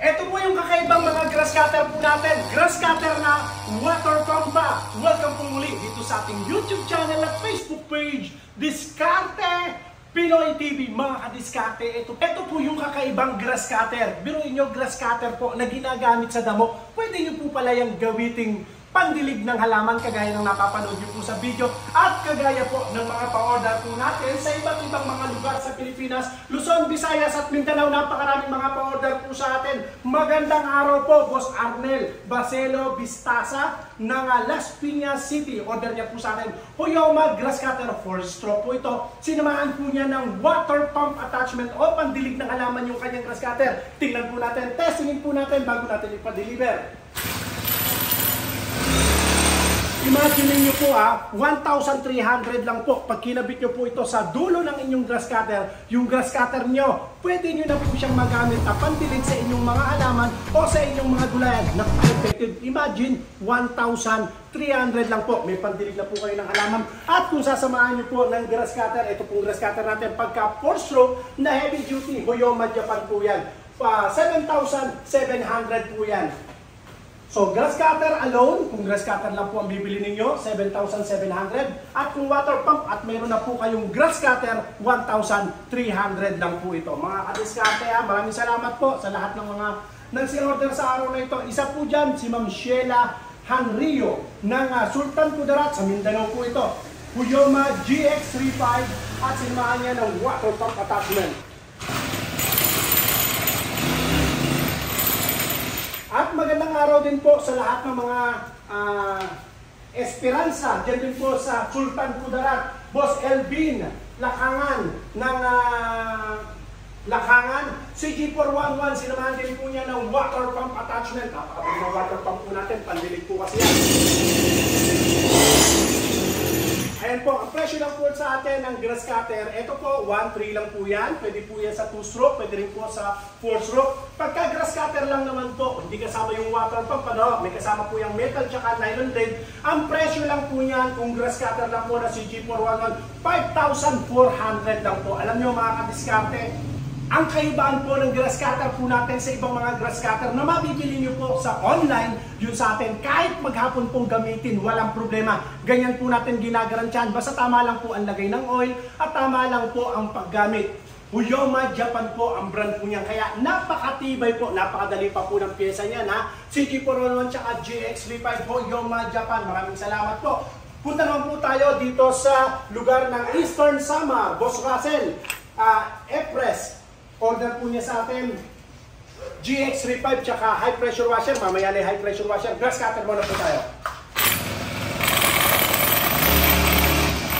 Ito po yung kakaibang mga grass cutter po natin. Grass cutter na water pump pa. Welcome po muli dito sa ating YouTube channel at Facebook page, Diskarte Pinoy TV. Mga kadiskarte, ito po yung kakaibang grass cutter. Biruin nyo, grass cutter po na ginagamit sa damo. Pwede nyo po pala yung gawiting pandilig ng halaman kagaya ng napapanood nyo po sa video at kagaya po ng mga pa-order po natin sa iba't ibang mga lugar sa Pilipinas, Luzon, Visayas at Mindanao. Napakaraming mga pa-order po sa atin. Magandang araw po, Boss Arnel Bacelo Vistasa ng Las Piñas City. Order niya po sa atin Huyoma grass cutter 4-stroke po ito. Sinamahan po niya ng water pump attachment o pandilig ng halaman yung kanyang grass cutter. Tingnan po natin, testingin po natin bago natin ipa-deliver. Imagine niyo po 1,300 lang po. Pag kinabit niyo po ito sa dulo ng inyong grass cutter, yung grass cutter niyo, pwede niyo na po siyang magamit na pandilig sa inyong mga halaman o sa inyong mga gulayan. Napaka-effective. Imagine, 1,300 lang po. May pandilig na po kayo ng halaman. At kung sasamahan niyo po ng grass cutter, ito pong grass cutter natin, pagka 4-stroke na heavy duty, Huyoma Japan po yan. 7,700 po yan. So, grass cutter alone, kung grass cutter lang po ang bibili ninyo, 7,700. At kung water pump at mayroon na po kayong grass cutter, 1,300 lang po ito. Mga kadiskarte, maraming salamat po sa lahat ng mga nagsi-order sa araw na ito. Isa po dyan, si Ma'am Sheila Hanrio ng Sultan Kudarat sa Mindanao po ito. Huyoma GX35 at sinamahan niya ng water pump attachment. At magandang araw din po sa lahat ng mga Esperanza, dyan din po sa Sultan Kudarat, Boss Elvin Lakangan ng Lakangan, CG411, sinamahan din po niya ng water pump attachment. Napakabili ng water pump po natin, pandilig po kasi yan. Ayan po, ang presyo lang po sa atin ng grass cutter. Ito po, 1,300 lang po yan. Pwede po yan sa 2-stroke, pwede rin po sa 4-stroke. Pagka grass cutter lang naman po, hindi kasama yung water pump, may kasama po yung metal tsaka nylon blade. Ang presyo lang po yan, kung grass cutter lang po na CG411, 5,400 lang po. Alam nyo mga kadiskarte, ang kaibaan po ng grass cutter po natin sa ibang mga grass cutter na mabibili nyo po sa online, yun sa atin, kahit maghapon pong gamitin, walang problema. Ganyan po natin ginagarantiyan. Basta tama lang po ang lagay ng oil at tama lang po ang paggamit. Huyoma Japan po ang brand po niyan. Kaya napakatibay po, napakadali pa po ng pyesa niyan. CG411 at GX35 Huyoma Japan. Maraming salamat po. Punta naman po tayo dito sa lugar ng Eastern Samar. Boss Russell, Epres. Order po niya sa atin GX35 tsaka high pressure washer. Mamaya na high pressure washer. Grass cutter muna po tayo.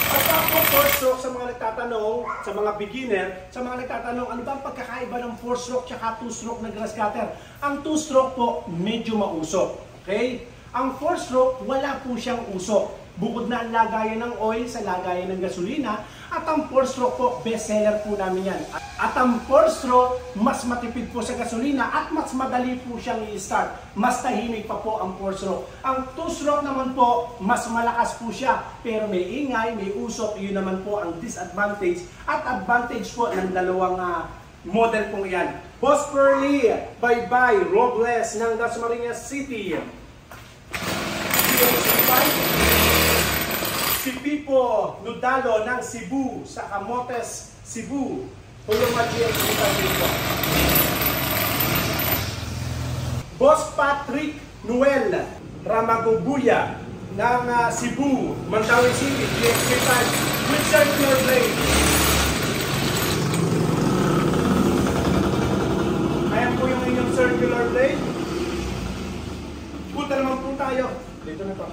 At ako 4-stroke sa mga nagtatanong, sa mga beginner, sa mga nagtatanong, ano ba ang pagkakaiba ng 4-stroke tsaka 2-stroke na grass cutter? Ang 2-stroke po, medyo mausok. Okay? Ang 4-stroke, wala po siyang usok. Bukod na ang lagayan ng oil sa lagayan ng gasolina, at ang 4-stroke po, best seller po namin yan. At ang 4-stroke, mas matipid po sa gasolina at mas madali po siyang i-start. Mas tahimik pa po ang 4-stroke. Ang 2-stroke naman po, mas malakas po siya, pero may ingay, may usok. Yun naman po ang disadvantage at advantage po ng dalawang model pong yan. Boss Pearly, bye-bye, Robles ng Dasmariñas City. Si Pipo Nudalo ng Cebu, sa Camotes, Cebu. Huyoma GX35 dito. Boss Patrick Noel Ramagubuya ng Cebu, Mandawi City, GX35 with circular blade. Ayan po yung inyong circular blade. Punta naman po tayo. Dito na to.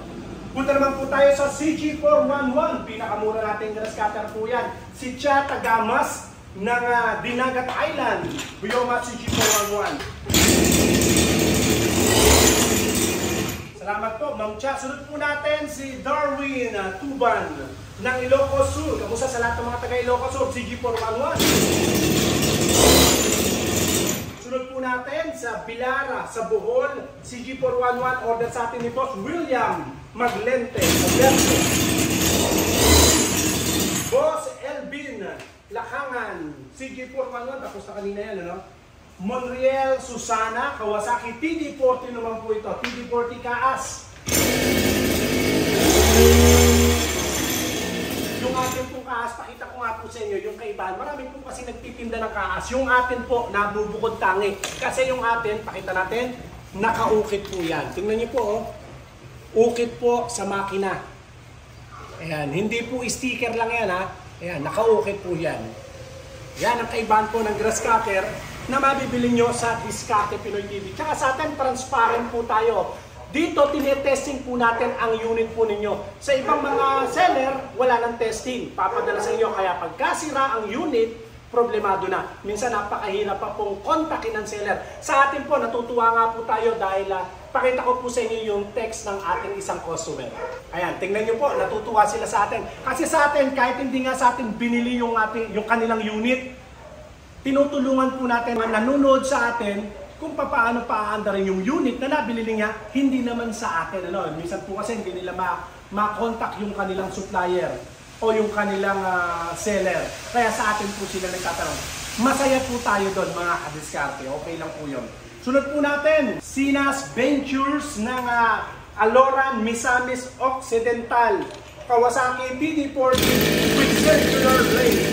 Punta naman po tayo sa CG411. Pinakamura natin grass cutter po yan. Si Cha Tagamas ng Dinagat Island. Huyoma CG411. Salamat po, Ma'am Cha. Sunod po natin si Darwin Tuban ng Ilocos Sur. Kamusta sa lahat ng mga taga Ilocos Sur? CG411. Sunod po natin sa Bilara, sa Bohol, CG411. Order sa atin ni Boss William Maglente. Boss Elvin Lakangan, CG411. Tapos na kanina yan, ano? Monreal Susana, Kawasaki TD40 naman po ito. TD40 Kaas. Yung atin pong Kaas, pakita ko nga po sa inyo yung kaibahan. Marami po kasi nagtitinda ng Kaas. Yung atin po, nabubukod tangi. Kasi yung atin, pakita natin, nakaukit po yan. Tingnan niyo po, oh. Ukit po sa makina. Ayan, hindi po sticker lang yan, ha. Ayan, nakaukit po yan. Yan ang kaibahan po ng grass cutter na mabibili nyo sa Diskarte Pinoy TV. Tsaka sa atin, transparent po tayo. Dito, tinetesting po natin ang unit po ninyo. Sa ibang mga seller, wala ng testing. Papadala sa inyo. Kaya pagkasira ang unit, problemado na. Minsan napakahirap pa pong kontakin ng seller. Sa atin po, natutuwa nga po tayo dahil pakita ko po sa inyo yung text ng ating isang customer. Ayan, tingnan nyo po, natutuwa sila sa atin. Kasi sa atin, kahit hindi nga sa atin binili yung kanilang unit, tinutulungan po natin na nanonood sa atin kung paano paandarin yung unit na nabili niya, hindi naman sa atin. Ano? Minsan po kasi hindi nila ma-contact yung kanilang supplier o yung kanilang seller. Kaya sa atin po sila nagtatanong. Masaya po tayo doon mga kadiskarte. Okay lang po yun. Sunod po natin, Sinas Ventures ng Aloran Misamis Occidental. Kawasaki TD40 with circular blade.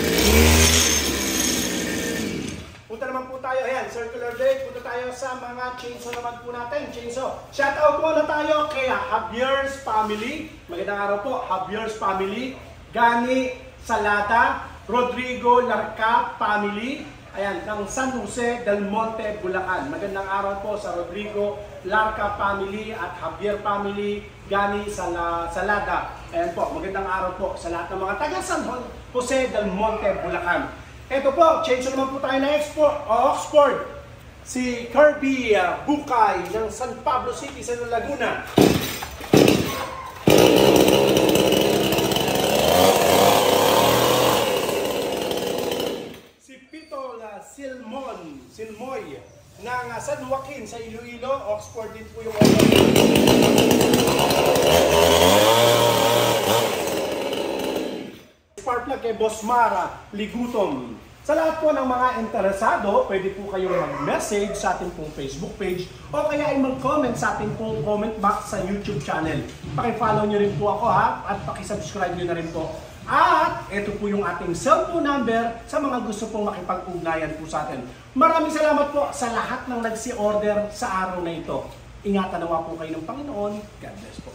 Punta naman po tayo, ayan, circular blade. Punta tayo sa mga chainsaw naman po natin. Chainsaw. Shoutout po na tayo kay Javier's Family. Magandang araw po, Javier's Family. Gani Salata, Rodrigo Larca Family. Ayan, ng San Jose del Monte, Bulacan. Magandang araw po sa Rodrigo Larca Family at Javier Family, Gani Salada. Ayan po, magandang araw po sa lahat ng mga taga San Jose del Monte, Bulacan. Ito po, change naman po tayo na Oxford. Si Kirby Bukay ng San Pablo City sa Laguna. Silmoy ng San Joaquin sa Iloilo, Oxford din po yung spark plug kay Boss Mara Ligutom. Sa lahat po ng mga interesado, pwede po kayong mag-message sa ating pong Facebook page o kaya ay mag-comment sa ating pong comment box sa YouTube channel. Paki-follow nyo rin po ako ha at paki-subscribe nyo na rin po. At ito po yung ating cellphone number sa mga gusto pong makipag-ugnayan po sa atin. Maraming salamat po sa lahat ng nagsi-order sa araw na ito. Ingatan nawa po kayo ng Panginoon. God bless po.